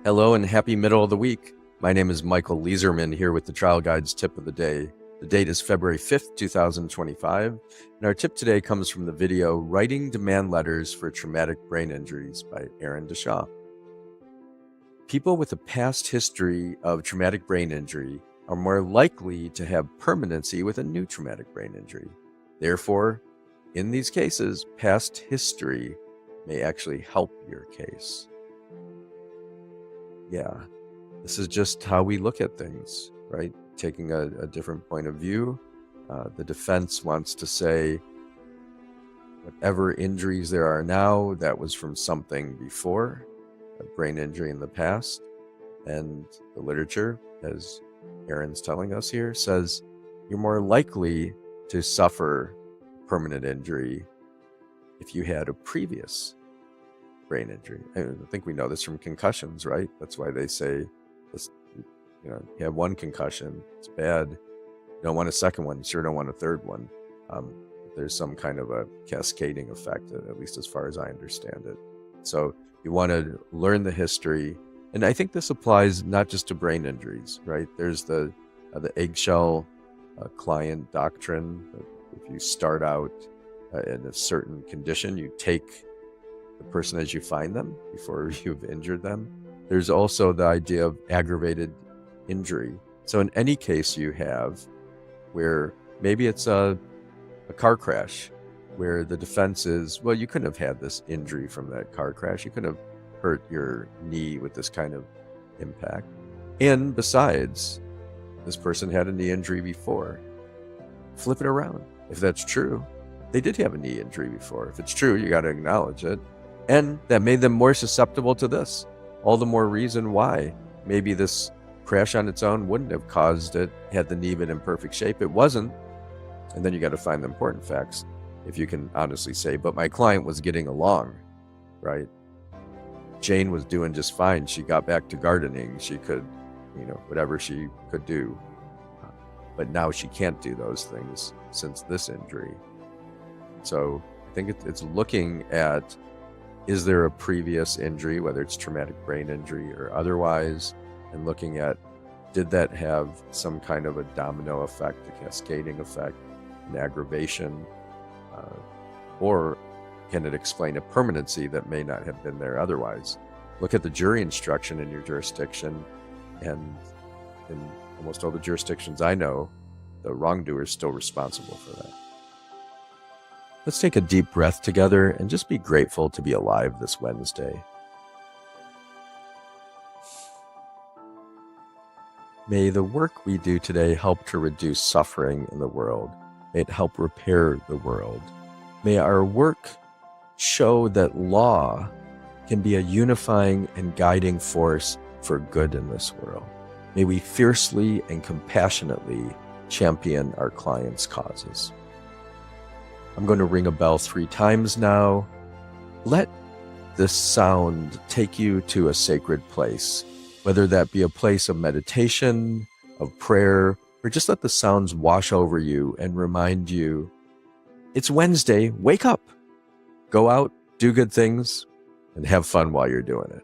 Hello and happy middle of the week. My name is Michael Leeserman here with the Trial Guides tip of the day. The date is February 5th, 2025, and our tip today comes from the video Writing Demand Letters for Traumatic Brain Injuries by Aaron DeShaw. People with a past history of traumatic brain injury are more likely to have permanency with a new traumatic brain injury. Therefore, in these cases, past history may actually help your case. Yeah, this is just how we look at things, right? Taking a different point of view. The defense wants to say whatever injuries there are now, that was from something before, a brain injury in the past. And the literature, as Aaron's telling us here, says you're more likely to suffer permanent injury if you had a previous brain injury. I think we know this from concussions, right? That's why they say, you have one concussion, it's bad. You don't want a second one, you sure don't want a third one. There's some kind of a cascading effect, at least as far as I understand it. So you want to learn the history. And I think this applies not just to brain injuries, right? There's the eggshell client doctrine. If you start out in a certain condition, you take the person as you find them before you've injured them. There's also the idea of aggravated injury. So in any case you have where maybe it's a car crash where the defense is, well, you couldn't have had this injury from that car crash. You couldn't have hurt your knee with this kind of impact. And besides, this person had a knee injury before. Flip it around. If that's true, they did have a knee injury before. If it's true, you got to acknowledge it. And that made them more susceptible to this. All the more reason why maybe this crash on its own wouldn't have caused it had the knee been in perfect shape. It wasn't. And then you got to find the important facts. If you can honestly say, but my client was getting along, right? Jane was doing just fine. She got back to gardening. She could, whatever she could do. But now she can't do those things since this injury. So I think it's looking at, is there a previous injury, whether it's traumatic brain injury or otherwise, and looking at, did that have some kind of a domino effect, a cascading effect, an aggravation, or can it explain a permanency that may not have been there otherwise? Look at the jury instruction in your jurisdiction, and in almost all the jurisdictions I know, the wrongdoer is still responsible for that. Let's take a deep breath together and just be grateful to be alive this Wednesday. May the work we do today help to reduce suffering in the world. May it help repair the world. May our work show that law can be a unifying and guiding force for good in this world. May we fiercely and compassionately champion our clients' causes. I'm going to ring a bell 3 times now. Let this sound take you to a sacred place, whether that be a place of meditation, of prayer, or just let the sounds wash over you and remind you, it's Wednesday, wake up, go out, do good things, and have fun while you're doing it.